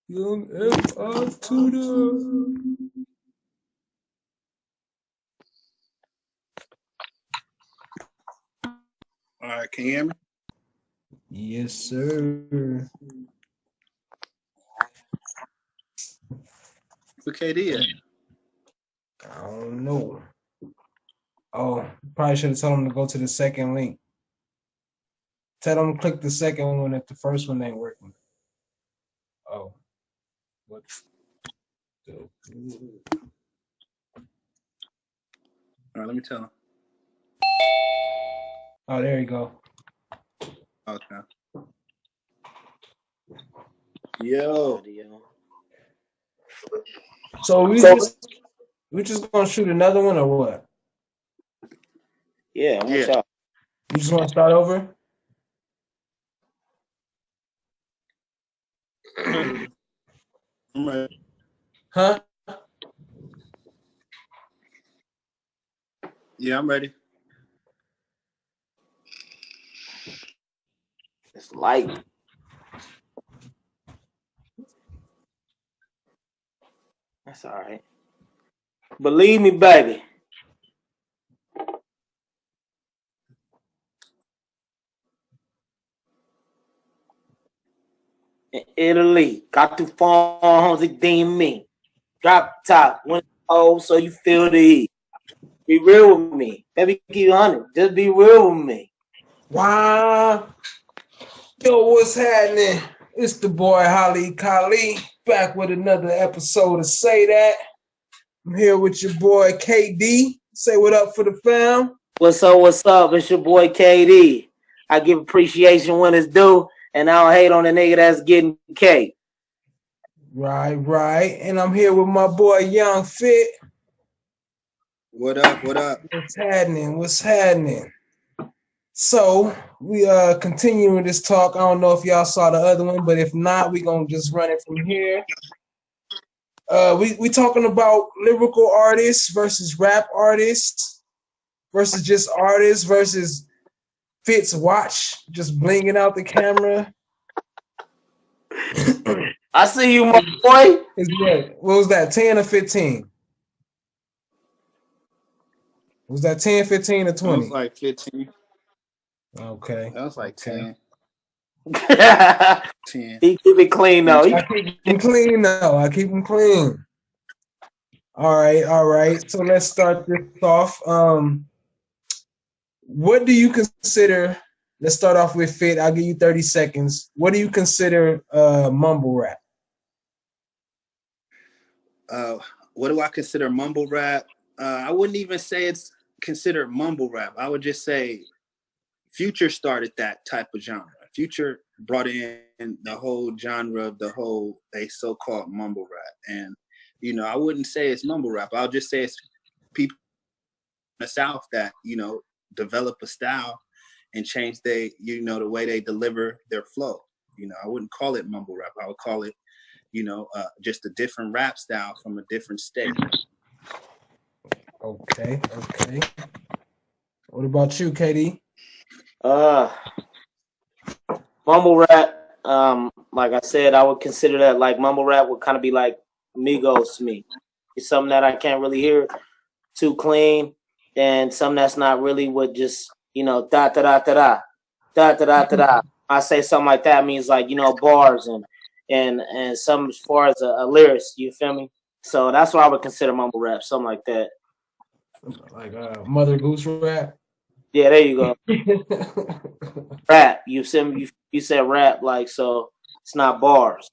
Young F up to the. All right, can you hear me? Yes, sir. For KD at? I don't know. Oh, probably should have told him to go to the second link. Tell him to click the second one if the first one ain't working. Oh, what? All right, let me tell him. Oh, there you go. Okay. Yo. So we just gonna shoot another one or what? Yeah, I'm with y'all. You just want to start over? I'm ready. Huh? Yeah, I'm ready. It's light. That's all right. Believe me, baby. In Italy, got to phones again me. Drop top, one oh, so you feel the heat. Be real with me. Baby, keep on it. Just be real with me. Wow. Yo, what's happening? It's the boy Holly Kali back with another episode of Say That. I'm here with your boy KD. Say what up for the fam. What's up? What's up? It's your boy KD. I give appreciation when it's due, and I don't hate on the nigga that's getting cake. Right. And I'm here with my boy Young Fit. What up? What up? What's happening? So we continuing this talk. I don't know if y'all saw the other one, but if not, we gonna just run it from here. We talking about lyrical artists versus rap artists versus just artists versus Fitz watch just blinging out the camera. I see you, my boy. What was that, 10 or 15? Was that 10, 15, or 20? It was like 15. Okay. That was like 10. 10. He keep it clean though. I keep him clean though. I keep him clean. All right. So let's start this off. What do you consider? Let's start off with Fit. I'll give you 30 seconds. What do you consider mumble rap? What do I consider mumble rap? I wouldn't even say it's considered mumble rap. I would just say Future started that type of genre. Future brought in the whole genre of a so-called mumble rap. And, I wouldn't say it's mumble rap. I'll just say it's people in the South that, develop a style and change the way they deliver their flow. I wouldn't call it mumble rap. I would call it, just a different rap style from a different state. Okay. What about you, KD? Mumble rap. Like I said, I would consider that like mumble rap would kind of be like Migos to me. It's something that I can't really hear too clean, and something that's not really what just da da da da da da da da da da. I say something like that means like bars and some as far as a lyrics. You feel me? So that's what I would consider mumble rap, something like that. Like Mother Goose rap. Yeah, there you go. Rap. You said rap, like, so it's not bars.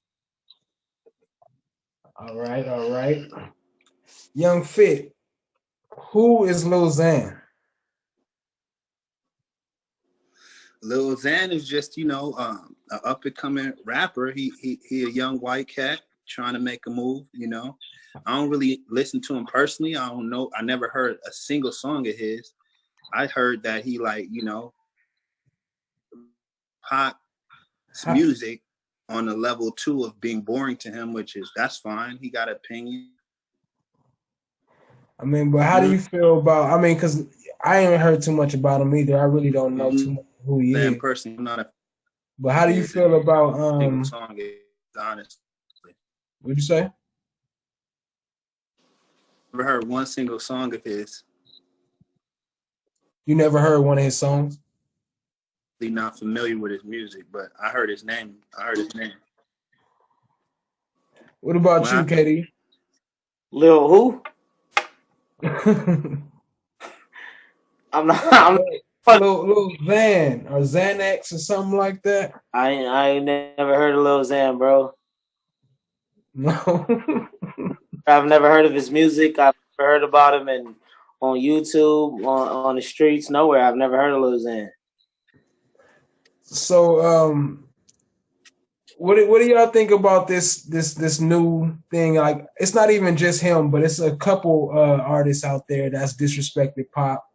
All right. Young Fit, who is Lil Xan? Lil Xan is just, an up and coming rapper. He a young white cat trying to make a move. I don't really listen to him personally. I don't know. I never heard a single song of his. I heard that he pop music on a level 2 of being boring to him, that's fine. He got an opinion. I mean, but how do you feel about? I mean, because I ain't heard too much about him either. I really don't know too much who he is. Personally, I'm not a. But how do you feel about song is honest. What'd you say? Never heard one single song of his. You never heard one of his songs? Really not familiar with his music, but I heard his name. I heard his name. What about Well, you, Katie? Lil who? I'm not. I'm not. Little Xan or Xanax or something like that? I ain't never heard of Lil Xan, bro. No. I've never heard of his music. I've never heard about him on YouTube, on the streets, nowhere. I've never heard of Lil Xan. So, what do y'all think about this new thing? Like, it's not even just him, but it's a couple artists out there that's disrespected pop.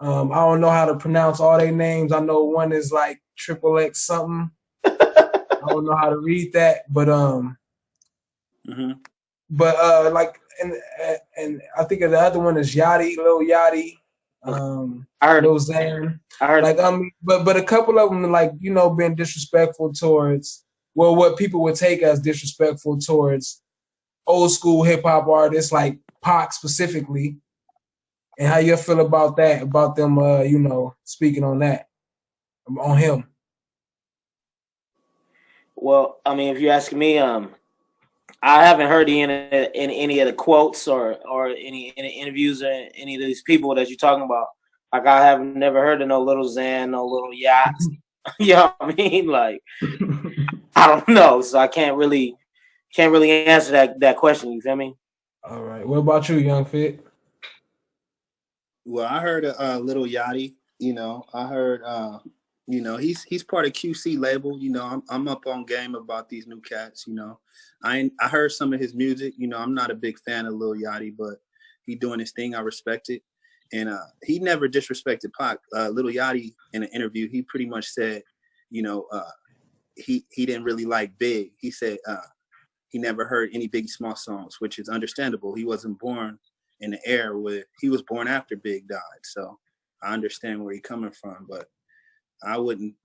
I don't know how to pronounce all their names. I know one is like triple X something. I don't know how to read that, but mm-hmm. like and I think the other one is Yachty, Lil Yachty, I heard Lil Xan. I heard Like but a couple of them like been disrespectful towards what people would take as disrespectful towards old school hip hop artists like Pac specifically. And how you feel about that? About them, speaking on that, on him. Well, I mean, if you're asking me, I haven't heard any of the quotes or any interviews or any of these people that you're talking about. Like I have never heard of no Little Xan, no Little Yachts. You know what I mean? Like I don't know, so I can't really answer that question. You feel me? All right. What about you, Young Fit? Well, I heard Little Yachty. I heard. He's part of QC label. I'm up on game about these new cats. I heard some of his music. I'm not a big fan of Lil Yachty, but he doing his thing. I respect it, and he never disrespected Pac. Lil Yachty in an interview, he pretty much said, he didn't really like Big. He said he never heard any Biggie Small songs, which is understandable. He wasn't born in the era where he was born after Big died, so I understand where he's coming from, but I wouldn't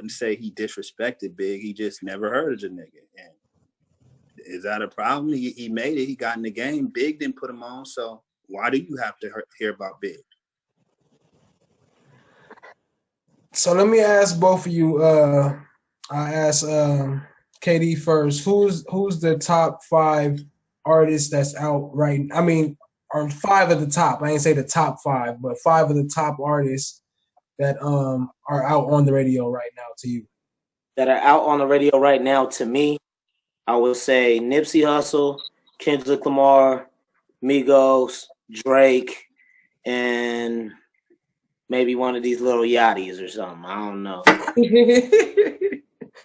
say he disrespected Big. He just never heard of the nigga. And is that a problem? He made it. He got in the game. Big didn't put him on. So why do you have to hear about Big? So let me ask both of you. I ask KD first. Who's the top 5 artists that's out right? I mean, or 5 of the top. I ain't say the top 5, but 5 of the top artists that are out on the radio right now to you. That are out on the radio right now to me, I would say Nipsey Hussle, Kendrick Lamar, Migos, Drake, and maybe one of these little yachties or something. I don't know.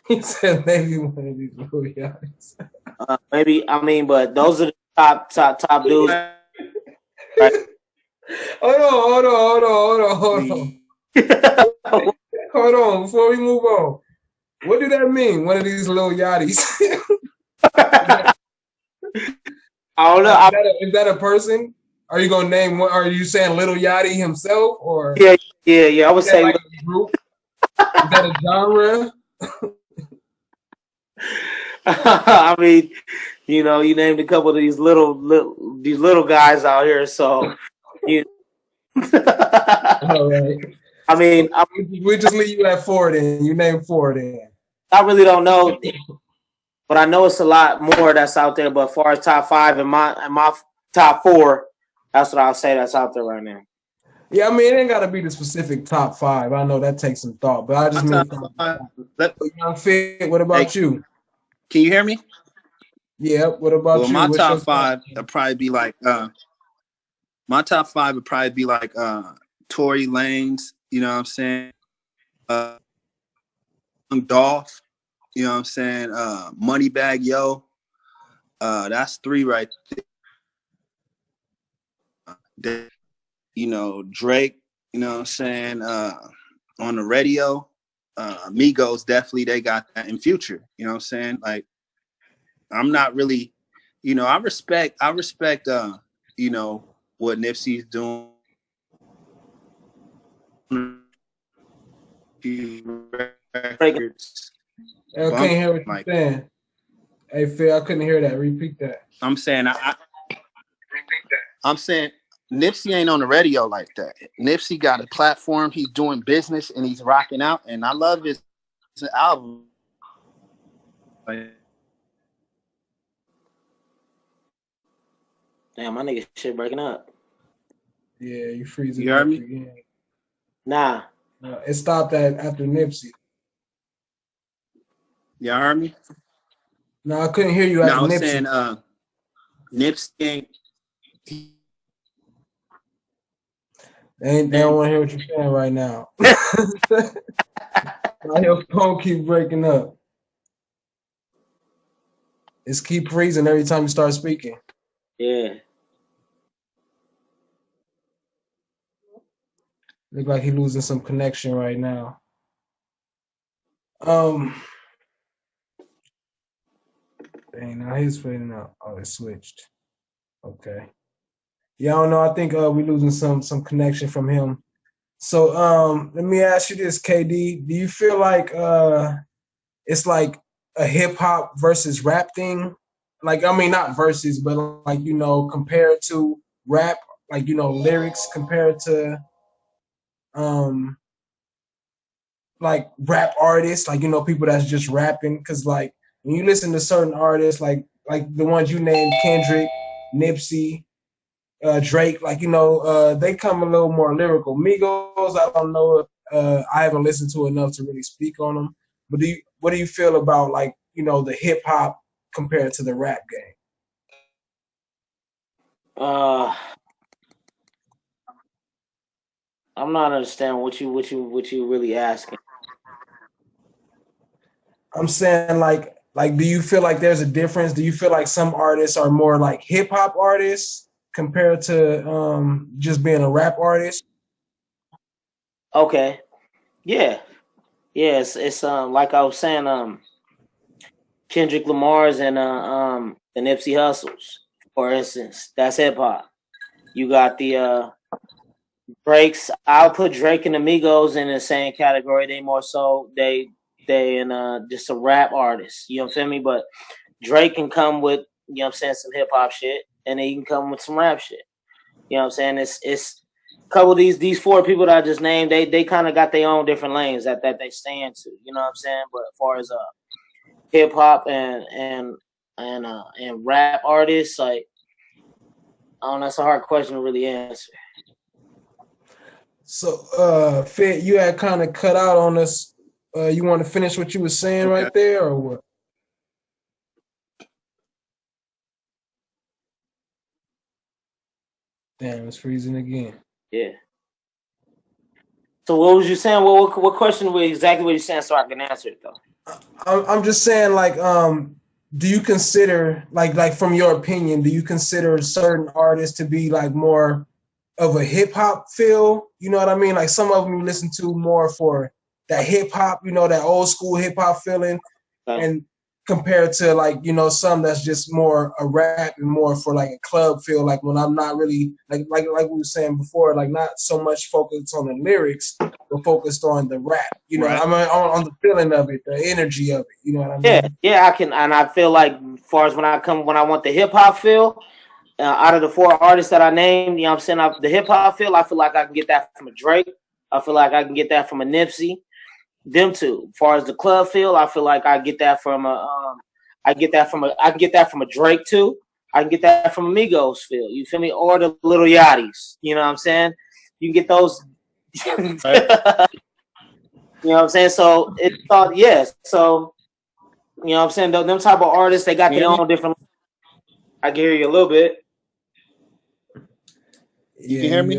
He said maybe one of these little yachties. Maybe, I mean, but those are the top dudes. Right? Hold on. Hold on, before we move on. What do that mean? One of these little yachties. I don't know. Is that a person? Are you gonna name one? Are you saying Little Yachty himself, or Yeah. I would say like a group. Is that a genre? I mean, you named a couple of these little guys out here, so you. All right. I mean, we just leave you at 4 then. You name 4 then. I really don't know, but I know it's a lot more that's out there. But as far as top 5 and my top 4, that's what I'll say that's out there right now. Yeah, I mean, it ain't got to be the specific top 5. I know that takes some thought, but I just mean Young Fit. What about you? Can you hear me? Yeah. What about you? My top 5 would probably be like Tory Lanez. You know what I'm saying? Dolph. You know what I'm saying? Moneybag Yo. That's 3 right there. Drake, you know what I'm saying? On the radio. Migos, definitely they got that in Future. You know what I'm saying? Like, I'm not really, I respect what Nipsey's doing. I can't hear what you're saying. Hey Phil, I couldn't hear that. Repeat that. I'm saying I'm saying Nipsey ain't on the radio like that. Nipsey got a platform. He's doing business and he's rocking out. And I love his album. Damn, my nigga shit breaking up. Yeah, you freezing You heard up me? again. Nah. It stopped after Nipsey. You heard me? No, I couldn't hear you No, after I was Nipsey. saying Nipsey ain't. They don't want to hear what you're saying right now. Your phone keep breaking up. It's keep freezing every time you start speaking. Yeah. Look like he's losing some connection right now. Dang, now he's fading out. Oh, it switched. Okay. Yeah, I don't know. I think we losing some connection from him. So let me ask you this, KD. Do you feel like it's like a hip hop versus rap thing? Like, I mean, not versus, but like, compared to rap, like, lyrics compared to like rap artists, like, people that's just rapping. Because like when you listen to certain artists, like the ones you named, Kendrick, Nipsey, Drake, like, they come a little more lyrical. Migos, I don't know if I haven't listened to enough to really speak on them. But what do you feel about, like, the hip hop compared to the rap game? I'm not understanding what you really asking. I'm saying, like do you feel like there's a difference? Do you feel like some artists are more like hip hop artists compared to just being a rap artist? Okay. Yeah. Yeah, it's like I was saying, Kendrick Lamar's and the Nipsey Hussles, for instance. That's hip hop. You got the Drake's. I'll put Drake and Amigos in the same category. They more so they and just a rap artist. You know what I mean? But Drake can come with, you know what I'm saying, some hip hop shit, and then he can come with some rap shit. You know what I'm saying? It's a couple of these four people that I just named, they kind of got their own different lanes that they stand to. You know what I'm saying? But as far as hip hop and rap artists, like, I don't know, that's a hard question to really answer. So, Fit, you had kind of cut out on us. You want to finish what you were saying right there, or what? Damn, it's freezing again. Yeah. So what was you saying? What question was exactly what you saying so I can answer it though? I'm just saying, like, do you consider, like from your opinion, do you consider certain artists to be like more of a hip hop feel? You know what I mean? Like some of them you listen to more for that hip hop, that old school hip hop feeling, Okay. and compared to, like, some that's just more a rap and more for like a club feel. Like when I'm not really like we were saying before, like not so much focused on the lyrics, but focused on the rap. Right. I mean, on the feeling of it, the energy of it. You know what I mean? Yeah, I can, and I feel like as far as when I want the hip hop feel, out of the four artists that I named, you know what I'm saying, the hip hop feel, I feel like I can get that from a Drake. I feel like I can get that from a Nipsey. Them two. As far as the club feel, I feel like I get that from I can get that from a Drake too. I can get that from Amigos feel. You feel me? Or the Little Yachties. You know what I'm saying? You can get those. Right. You know what I'm saying? So it's thought, yes. So, you know what I'm saying? Them type of artists, they got their own different. I can hear you a little bit. You can hear me?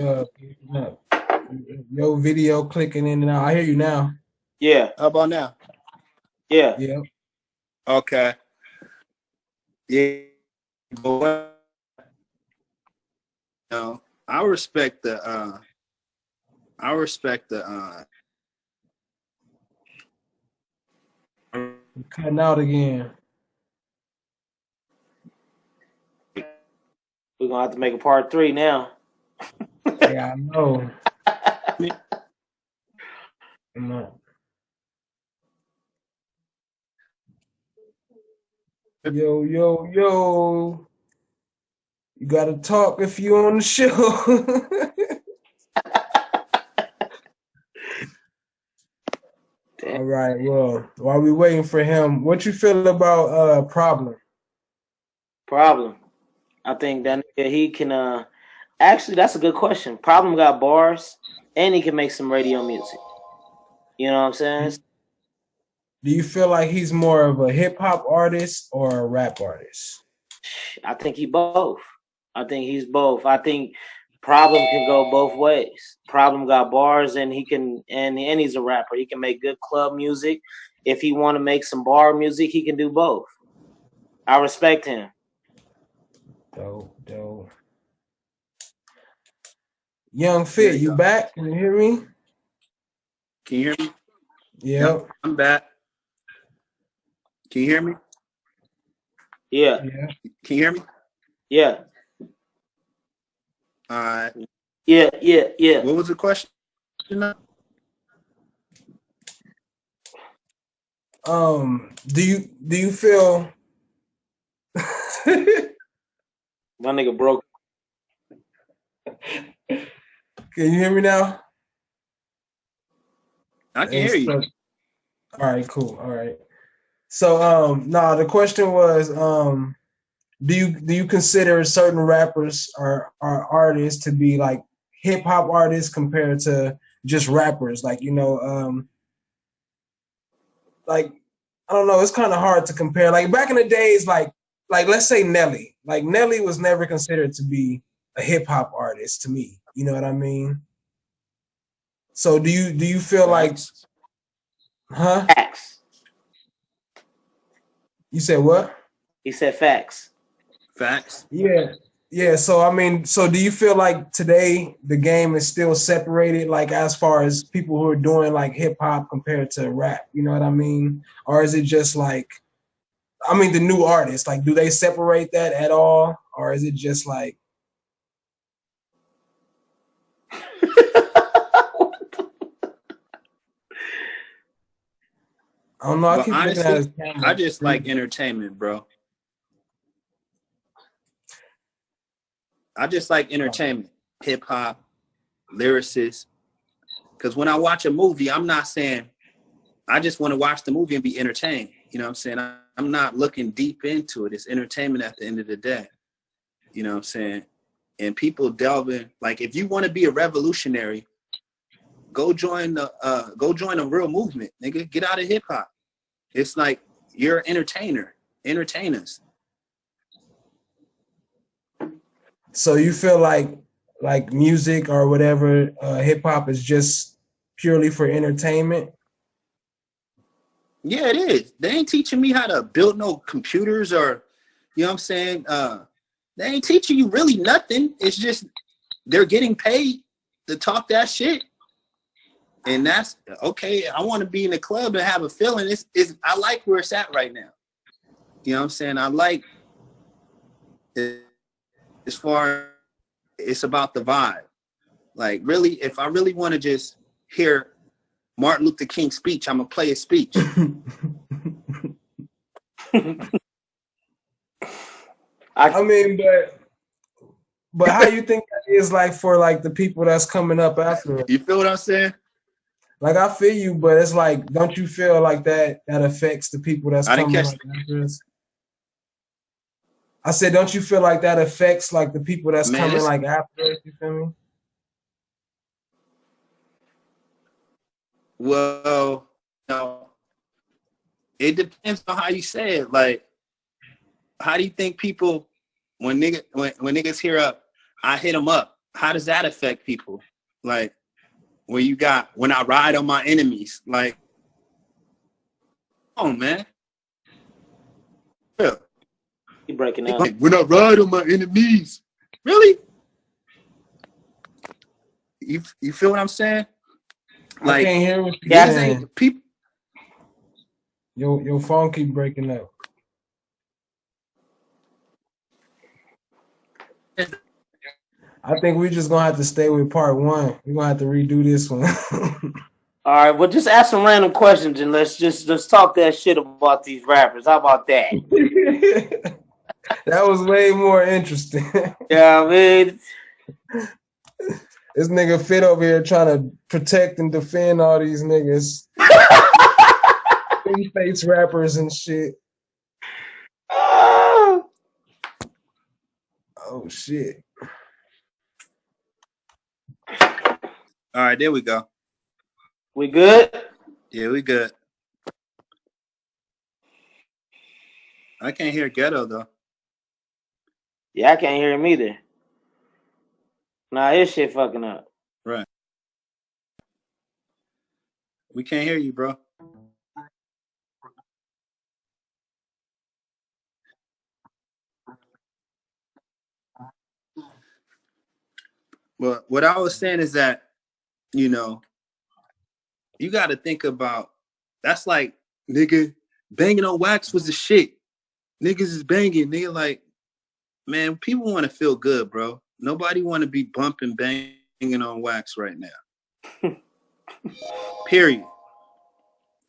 Your video clicking in and out. I hear you now. Yeah. How about now? Yeah. Yeah. Okay. Yeah. But, I respect the You're cutting out again. We're gonna have to make a part 3 now. Yeah, I know. No. Yo, yo, yo. You gotta talk if you on the show. All right, well, while we waiting for him, what you feel about Problem? Problem. I think that nigga, he can. Actually, that's a good question. Problem got bars, and he can make some radio music. You know what I'm saying? Do you feel like he's more of a hip hop artist or a rap artist? I think he both. I think he's both. I think Problem can go both ways. Problem got bars, and he can, and he's a rapper. He can make good club music. If he want to make some bar music, he can do both. I respect him. Dope, dope. Young There Fit, you you go. back? Can you hear me? Can you hear me? Yep. I'm back. Can you hear me? Yeah. Yeah. Can you hear me? Yeah. All right. Yeah. Yeah. Yeah. What was the question? Do you feel My nigga broke. Can you hear me now? I can hear you. All right, cool. All right. So no, the question was do you consider certain rappers or artists to be like hip hop artists compared to just rappers? Like, like I don't know, it's kind of hard to compare. Like back in the days, like let's say Nelly. Like Nelly was never considered to be a hip hop artist to me. You know what I mean? So do you feel like, huh? Facts. You said what? He said facts. Facts. Yeah. Yeah, so I mean, so do you feel like today the game is still separated, like as far as people who are doing like hip hop compared to rap? You know what I mean? Or is it just like, I mean, the new artists, like, do they separate that at all, or is it just like, I don't know. I But keep looking at his honestly, camera. I just like entertainment, bro. I just like entertainment, hip hop, lyricists. Because when I watch a movie, I'm not saying I just want to watch the movie and be entertained. You know what I'm saying? I'm not looking deep into it. It's entertainment at the end of the day. You know what I'm saying? And people delving, like, if you want to be a revolutionary, go join a real movement, nigga. Get out of hip hop. It's like you're an entertainer. Entertain us. So you feel like music or whatever, hip hop is just purely for entertainment? Yeah, it is. They ain't teaching me how to build no computers or, you know what I'm saying? They ain't teaching you really nothing. It's just they're getting paid to talk that shit. And that's okay. I want to be in the club and have a feeling. I like where it's at right now. You know what I'm saying? I like it as far it's about the vibe. Like really, if I really want to just hear Martin Luther King's speech, I'm gonna play his speech. I mean, but how you think that is like for like the people that's coming up after it? You feel what I'm saying? Like I feel you, but it's like, don't you feel like that affects the people that's I didn't coming catch like after us? I said, don't you feel like that affects like the people that's man. coming like after us? You feel me? Well, it depends on how you say it. Like, how do you think people when niggas hear I hit them up? How does that affect people? Like, when I ride on my enemies, like, oh man, yeah. He breaking up. Like, when I ride on my enemies, really? You feel what I'm saying? Like, I can't hear what you're saying. People. Your phone keep breaking up. I think we're just gonna have to stay with part one. We're gonna have to redo this one. All right, well, just ask some random questions and let's talk that shit about these rappers. How about that? That was way more interesting. Yeah, I mean, This nigga Fit over here trying to protect and defend all these niggas. Face rappers and shit. Oh shit. All right, there we go. we good? Yeah, we good. I can't hear Ghetto though. Yeah, I can't hear him either. Nah, his shit fucking up. Right. We can't hear you, bro. But what I was saying is that, you know, you got to think about, that's like, nigga, banging on wax was the shit. Niggas is banging. Nigga, like, man, people want to feel good, bro. Nobody want to be bumping, banging on wax right now. Period.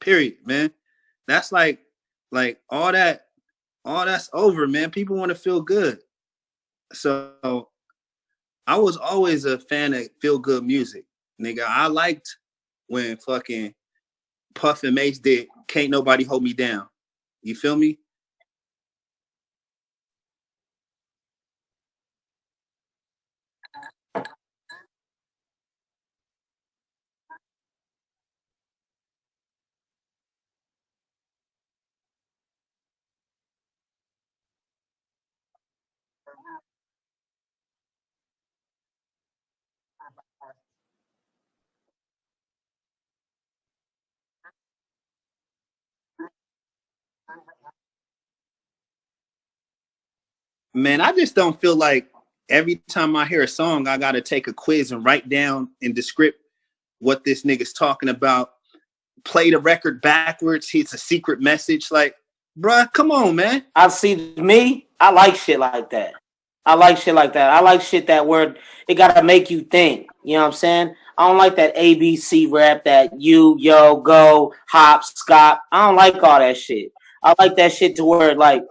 Period, man. That's like all that's over, man. People want to feel good. So I was always a fan of feel good music. Nigga, I liked when fucking Puff and Mace did Can't Nobody Hold Me Down. You feel me? Man, I just don't feel like every time I hear a song, I gotta take a quiz and write down in the script what this nigga's talking about. Play the record backwards. It's a secret message. Like, bruh, come on, man. I see me. I like shit like that. I like shit like that. I like shit that where it gotta make you think. You know what I'm saying? I don't like that ABC rap, that you, yo, go, hop, scott. I don't like all that shit. I like that shit to where like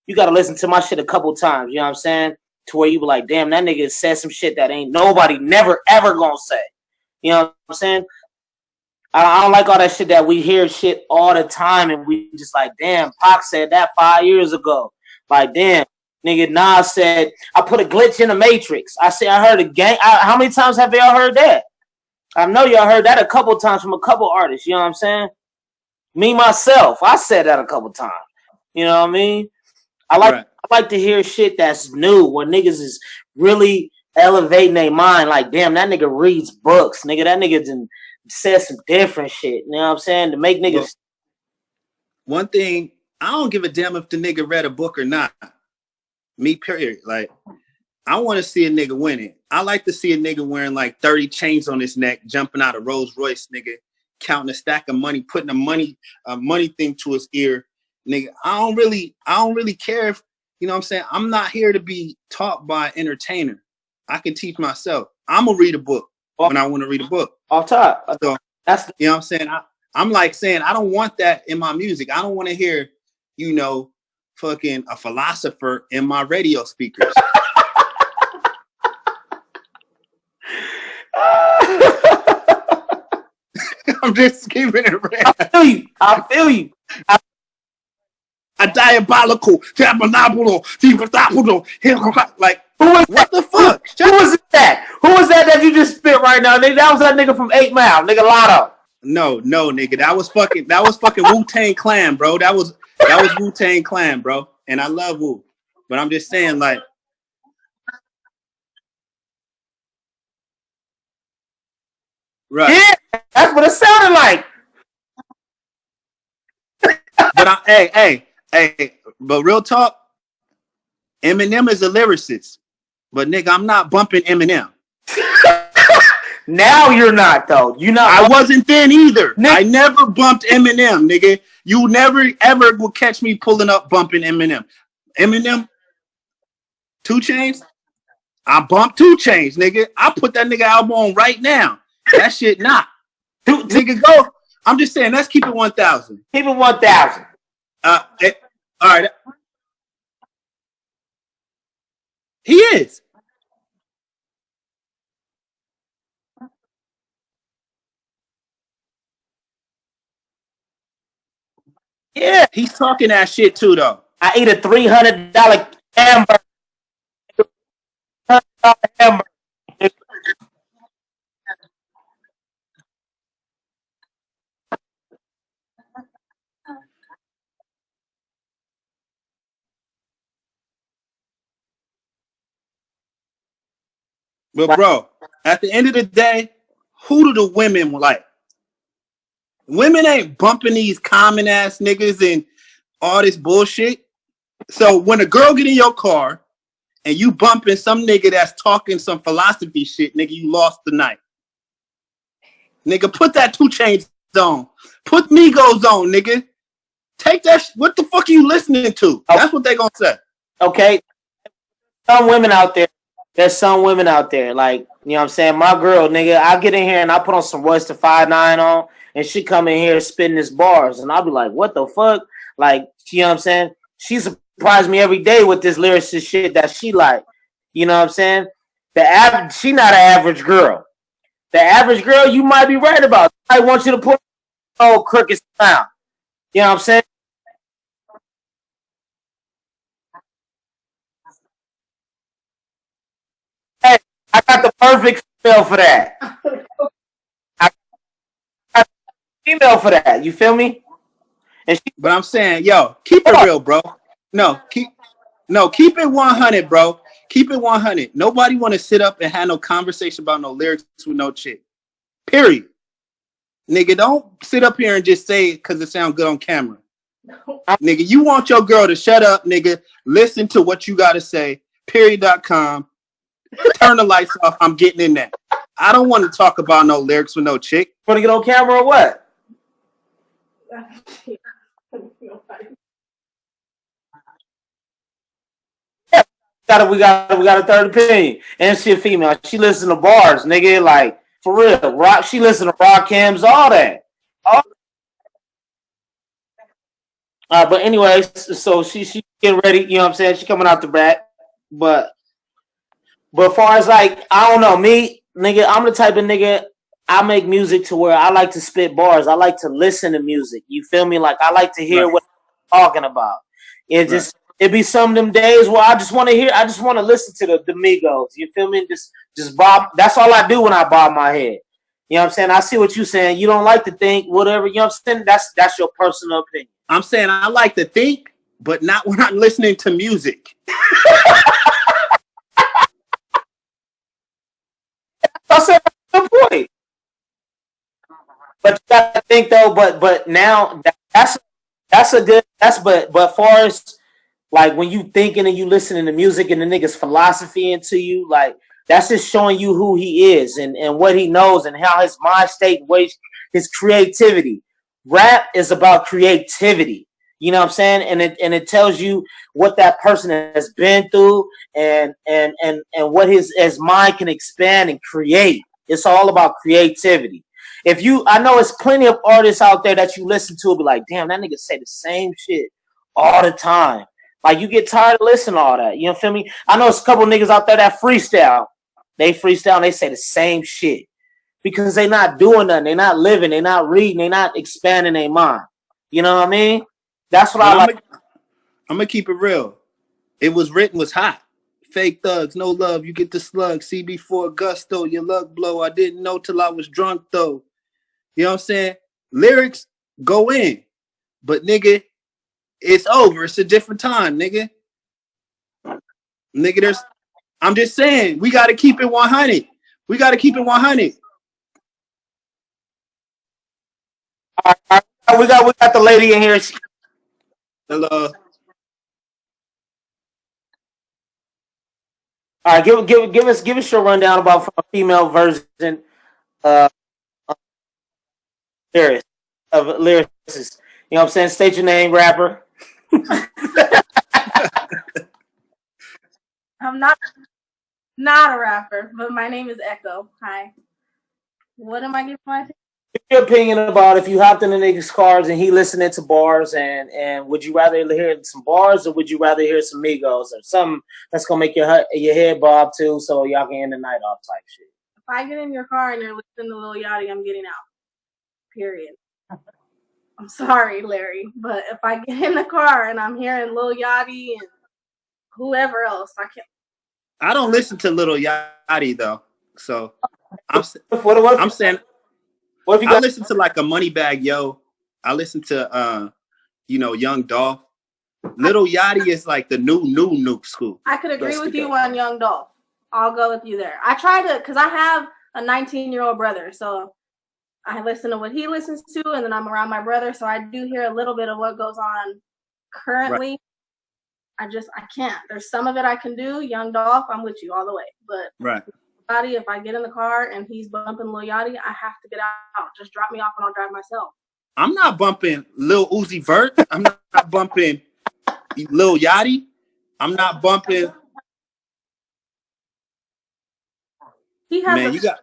you gotta listen to my shit a couple times. You know what I'm saying? To where you be like, damn, that nigga said some shit that ain't nobody never ever gonna say. You know what I'm saying? I don't like all that shit that we hear shit all the time and we just like, damn, Pac said that 5 years ago. Like, damn, nigga, Nas said, I put a glitch in the Matrix. I heard a gang. How many times have y'all heard that? I know y'all heard that a couple times from a couple artists. You know what I'm saying? Me, myself, I said that a couple times. You know what I mean? I like to hear shit that's new when niggas is really elevating their mind. Like, damn, that nigga reads books. Nigga, that nigga done said some different shit. You know what I'm saying? To make niggas. Well, one thing, I don't give a damn if the nigga read a book or not. Me, period. Like, I want to see a nigga winning. I like to see a nigga wearing like 30 chains on his neck, jumping out of Rolls Royce, nigga, counting a stack of money, putting a money thing to his ear. Nigga, I don't really care if, you know what I'm saying? I'm not here to be taught by an entertainer. I can teach myself. I'm gonna read a book when I want to read a book. Off top. So you know what I'm saying? I'm like saying I don't want that in my music. I don't want to hear, you know, fucking a philosopher in my radio speakers. I'm just keeping it real. I feel you. A diabolical, like, what the fuck? Who was that? Who was that you just spit right now? Nigga, that was that nigga from 8 Mile, nigga Lotto. No, nigga. That was fucking Wu-Tang Clan, bro. That was Wu-Tang Clan, bro. And I love Wu. But I'm just saying, like, right. Yeah, that's what it sounded like. But hey, but real talk, Eminem is a lyricist. But nigga, I'm not bumping Eminem. Now you're not though. I wasn't then either. Nigga. I never bumped Eminem, nigga. You never ever will catch me pulling up bumping Eminem. Eminem, 2 Chainz. I bumped 2 Chainz, nigga. I put that nigga album on right now. That shit not. Nigga, go. I'm just saying, let's keep it 1,000. Keep it 1,000. All right. He is. Yeah. He's talking that shit too, though. I eat a $300 hamburger. hamburger. But bro, at the end of the day, who do the women like? Women ain't bumping these common ass niggas and all this bullshit. So when a girl get in your car and you bumping some nigga that's talking some philosophy shit, nigga, you lost the night. Nigga, put that 2 Chainz on. Put Migos on, nigga. Take that. What the fuck are you listening to? That's what they gonna say. Okay. Some women out there. There's some women out there, like, you know what I'm saying? My girl, nigga, I get in here and I put on some Royce the 5'9" on, and she come in here spitting his bars, and I'll be like, what the fuck? Like, you know what I'm saying? She surprised me every day with this lyricist shit that she like. You know what I'm saying? She not an average girl. The average girl, you might be right about. I want you to put old crooked sound. You know what I'm saying? Hey, I got the perfect female for that. I got the female for that. You feel me? And she, But I'm saying, yo, keep it real, bro. Keep it 100, bro. Keep it 100. Nobody want to sit up and have no conversation about no lyrics with no chick. Period. Nigga, don't sit up here and just say it because it sounds good on camera. Nigga, you want your girl to shut up, nigga. Listen to what you got to say. Period.com. Turn the lights off. I'm getting in there. I don't want to talk about no lyrics with no chick. Want to get on camera or what? Yeah, we got a third opinion, and she a female. She listen to bars, nigga. Like, for real, rock. She listen to rock hymns, all that. But anyways, so she getting ready. You know what I'm saying? She coming out the back, but far as like, I don't know, me, nigga, I'm the type of nigga. I make music to where I like to spit bars. I like to listen to music. You feel me? Like, I like to hear what I'm talking about. It be some of them days where I just want to hear. I just want to listen to the Migos. You feel me? Just bob. That's all I do when I bob my head. You know what I'm saying? I see what you're saying. You don't like to think, whatever. You know what I'm saying? That's your personal opinion. I'm saying I like to think, but not when I'm listening to music. I said that's the point. But you gotta think though. But now that's a good. But far as like when you thinking and you listening to music and the nigga's philosophy into you, like that's just showing you who he is and what he knows and how his mind state, his creativity. Rap is about creativity. You know what I'm saying? And it tells you what that person has been through and what his mind can expand and create. It's all about creativity. I know it's plenty of artists out there that you listen to and be like, damn, that nigga say the same shit all the time. Like, you get tired of listening to all that. You know, feel me? I know it's a couple niggas out there that freestyle. They freestyle and they say the same shit because they not doing nothing. They not living. They not reading. They not expanding their mind. You know what I mean? That's what But I like. I'm gonna keep it real. It was written was hot. Fake thugs, no love. You get the slug. CB4 gusto. Your luck blow. I didn't know till I was drunk though. You know what I'm saying? Lyrics go in, but nigga, it's over. It's a different time, nigga. Nigga, I'm just saying, we got to keep it 100. We got to keep it 100. We got the lady in here. Hello. All right, give us your rundown about from a female version uh, lyrics of lyricists. You know what I'm saying? State your name, rapper. I'm not a rapper, but my name is Echo. Hi. What am I giving my opinion? Your opinion about if you hopped in the nigga's cars and he listening to bars and would you rather hear some bars or would you rather hear some Migos or something that's gonna make your head bob too so y'all can end the night off type shit? If I get in your car and you're listening to Lil Yachty, I'm getting out. Period. I'm sorry, Larry, but if I get in the car and I'm hearing Lil Yachty and whoever else, I can't. I don't listen to Lil Yachty though, so I'm saying what if you I listen to like a Moneybag Yo. I listen to Young Dolph. Lil Yachty is like the new school. I could agree with you on Young Dolph. I'll go with you there. I try to, because I have a 19-year-old brother, so I listen to what he listens to, and then I'm around my brother, so I do hear a little bit of what goes on currently. Right. I can't. There's some of it I can do. Young Dolph, I'm with you all the way. But right. Yachty, if I get in the car and he's bumping Lil Yachty, I have to get out. Just drop me off and I'll drive myself. I'm not bumping Lil Uzi Vert. I'm not bumping Lil Yachty. I'm not bumping. He has Man, you got.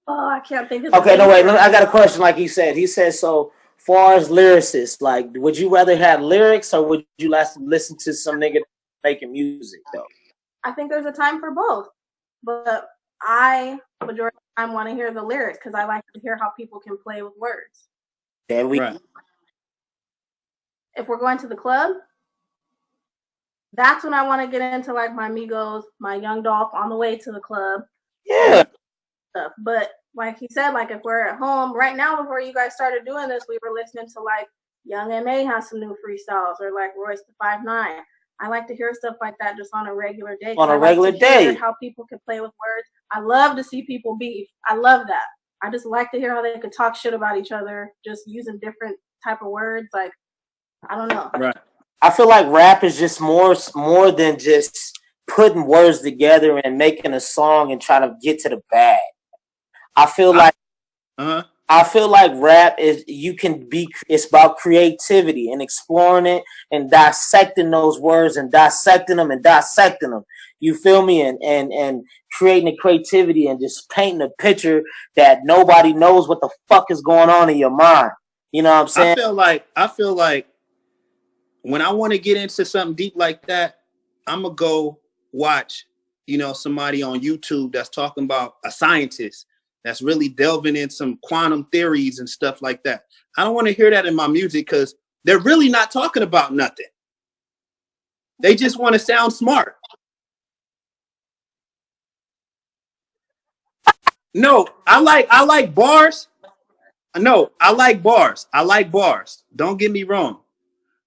Oh, I can't think of. Okay, no wait. I got a question. Like he said, so far as lyricists, like, would you rather have lyrics or would you listen to some nigga making music though? I think there's a time for both, but I majority of the time want to hear the lyrics because I like to hear how people can play with words. Right. If we're going to the club, that's when I want to get into like my Migos, my Young Dolph on the way to the club. Yeah. But like he said, like if we're at home right now, before you guys started doing this, we were listening to like Young M.A. has some new freestyles or like Royce the 5'9". I like to hear stuff like that just on a regular day. On a regular day. How people can play with words. I love to see people beef. I love that. I just like to hear how they could talk shit about each other, just using different type of words. Like, I don't know. Right. I feel like rap is just more than just putting words together and making a song and trying to get to the bag. I feel like rap is it's about creativity and exploring it and dissecting those words and dissecting them. You feel me? And creating the creativity and just painting a picture that nobody knows what the fuck is going on in your mind. You know what I'm saying? I feel like when I want to get into something deep like that, I'm gonna go watch, somebody on YouTube that's talking about a scientist that's really delving in some quantum theories and stuff like that. I don't want to hear that in my music because they're really not talking about nothing. They just want to sound smart. No, I like bars. No, I like bars. Don't get me wrong.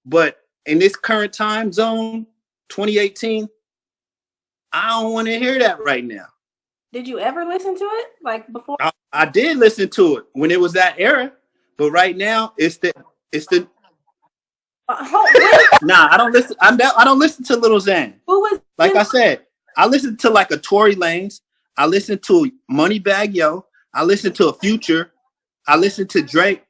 But in this current time zone, 2018, I don't want to hear that right now. Did you ever listen to it? Like before? I did listen to it when it was that era, but right now it's the. Nah, I don't listen. I don't listen to Lil Xan. Who was? Like I said, I listen to like a Tory Lanez. I listen to Moneybag Yo. I listen to a Future. I listen to Drake.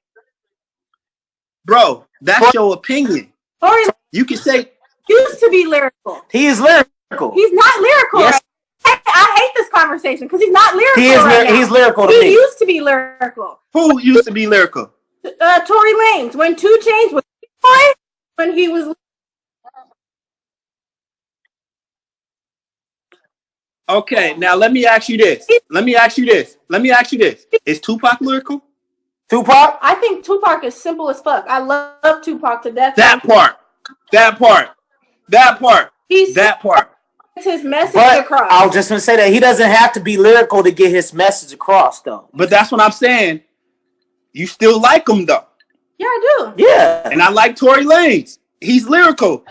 Bro, that's your opinion. Tory, you can say used to be lyrical. He is lyrical. He's not lyrical. Yes. I hate this conversation because he's not lyrical. He's lyrical to me. He used to be lyrical. Who used to be lyrical? Tory Lanez. When 2 Chainz was when he was. Okay, now let me ask you this. Is Tupac lyrical? Tupac? I think Tupac is simple as fuck. I love Tupac to death. That part. He's that part. His message across. I was just gonna say that he doesn't have to be lyrical to get his message across, though. But that's what I'm saying. You still like him, though. Yeah, I do. Yeah. And I like Tory Lanez. He's lyrical.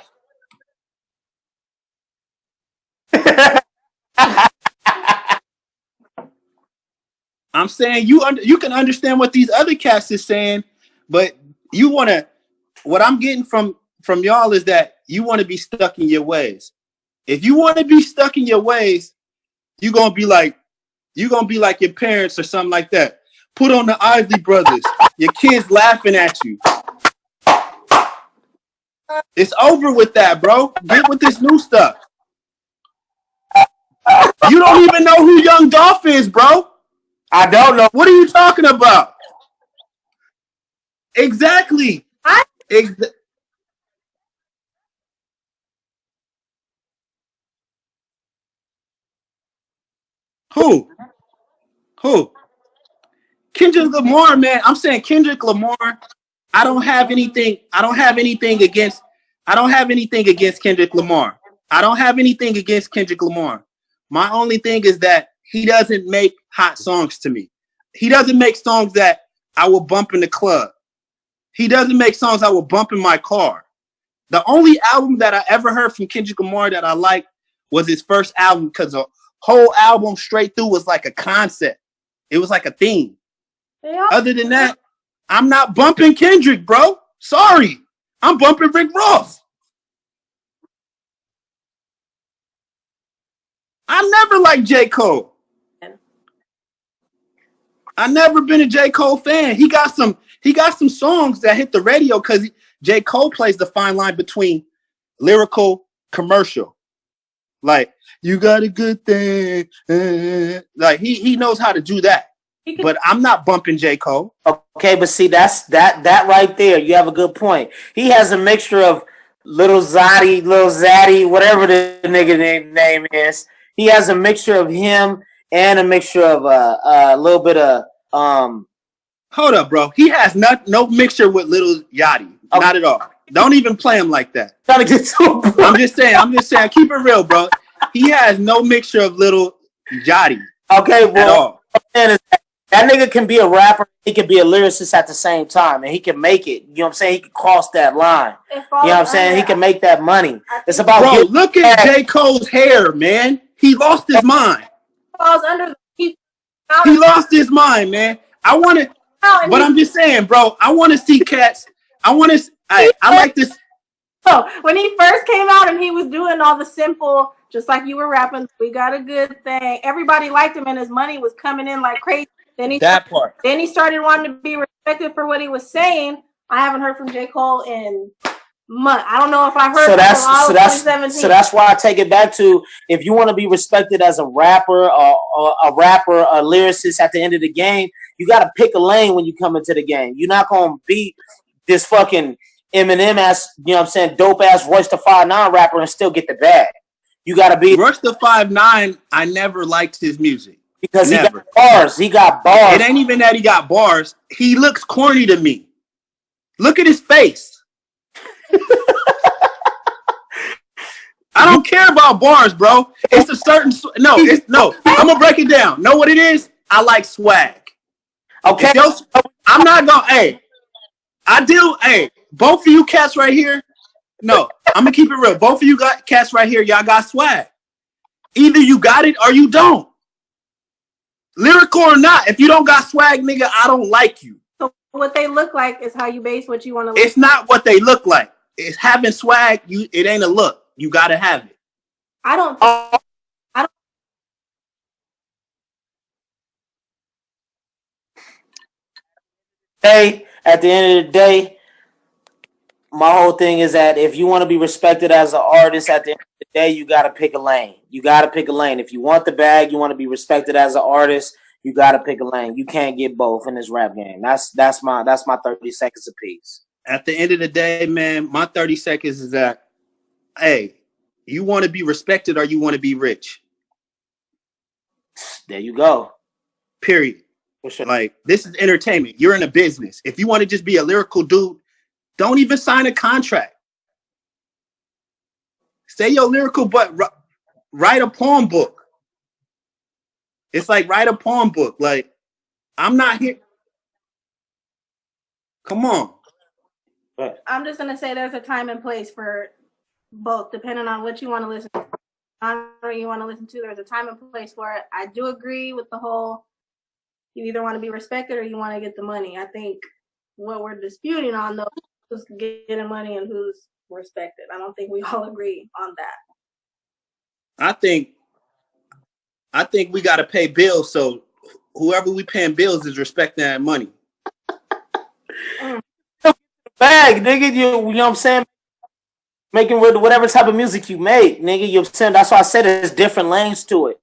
I'm saying you can understand what these other cats is saying, but you want to. What I'm getting from y'all is that you want to be stuck in your ways. If you want to be stuck in your ways, you're gonna be like your parents or something like that. Put on the Isley Brothers. Your kids laughing at you. It's over with that, bro. Get with this new stuff. You don't even know who Young Dolph is, bro. I don't know. What are you talking about? Exactly. Ex- who? Who? Kendrick Lamar, man. I'm saying Kendrick Lamar. I don't have anything. I don't have anything against. I don't have anything against Kendrick Lamar. I don't have anything against Kendrick Lamar. My only thing is that he doesn't make hot songs to me. He doesn't make songs that I will bump in the club. He doesn't make songs I will bump in my car. The only album that I ever heard from Kendrick Lamar that I liked was his first album because the whole album straight through was like a concept. It was like a theme. Yeah. Other than that, I'm not bumping Kendrick, bro. Sorry. I'm bumping Rick Ross. I never liked J. Cole. I never been a J. Cole fan. He got some songs that hit the radio because J. Cole plays the fine line between lyrical, commercial. Like, you got a good thing. Like he knows how to do that. But I'm not bumping J. Cole. Okay, but see, that right there. You have a good point. He has a mixture of little Zaddy, whatever the nigga name is. He has a mixture of him and a mixture of a little bit of Hold up, bro. He has no mixture with Little Yachty. Okay. Not at all. Don't even play him like that. Trying to get to I'm just saying. Keep it real, bro. He has no mixture of Little Yachty. Okay, well, at all. That nigga can be a rapper. He can be a lyricist at the same time, and he can make it. You know what I'm saying? He can cross that line. You know what I'm saying? He can make that money. It's about bro. Look at J. Cole's hair, man. He lost his mind. Falls under. He lost his mind, man. I want to, but I'm just saying, bro. I want to see cats. I want to. I like this. So when he first came out and he was doing all the simple, just like you were rapping, we got a good thing. Everybody liked him, and his money was coming in like crazy. Then he started wanting to be respected for what he was saying. I haven't heard from J. Cole in months. I don't know if I've heard from all of 2017. So that's why I take it back to, if you want to be respected as a rapper, a lyricist at the end of the game, you got to pick a lane when you come into the game. You're not going to be this fucking Eminem ass, you know what I'm saying, dope ass Royce the 5'9" rapper and still get the bag. You got to be Royce the 5'9". I never liked his music. Because never. He got bars. He got bars. It ain't even that he got bars. He looks corny to me. Look at his face. I don't care about bars, bro. It's a certain no. I'm gonna break it down. Know what it is? I like swag. Okay. I'm not gonna. Hey, I do. Hey, both of you cats right here. No, I'm gonna keep it real. Both of you cats right here. Y'all got swag. Either you got it or you don't. Lyrical or not, if you don't got swag, nigga, I don't like you. So what they look like is how you base what you want to look. It's not what they look like. It's having swag. It ain't a look. You gotta have it. I don't. Hey, at the end of the day, my whole thing is that if you want to be respected as an artist, at the end of the day, you got to pick a lane. You got to pick a lane. If you want the bag, you want to be respected as an artist, you got to pick a lane. You can't get both in this rap game. That's my 30 seconds apiece. At the end of the day, man, my 30 seconds is that, hey, you want to be respected or you want to be rich? There you go. Period. Sure. Like, this is entertainment. You're in a business. If you want to just be a lyrical dude, don't even sign a contract. Say you're lyrical, but write a poem book. It's like write a poem book. Like, I'm not here. Come on. I'm just gonna say there's a time and place for both, depending on what you want to listen to. Genre you want to listen to, there's a time and place for it. I do agree with the whole, you either want to be respected or you want to get the money. I think what we're disputing on, though, who's getting money and who's respected. I don't think we all agree on that. I think we got to pay bills, so whoever we paying bills is respecting that money. Bag, nigga, you know what I'm saying? Making whatever type of music you make, nigga, you know what I'm saying? That's why I said there's different lanes to it.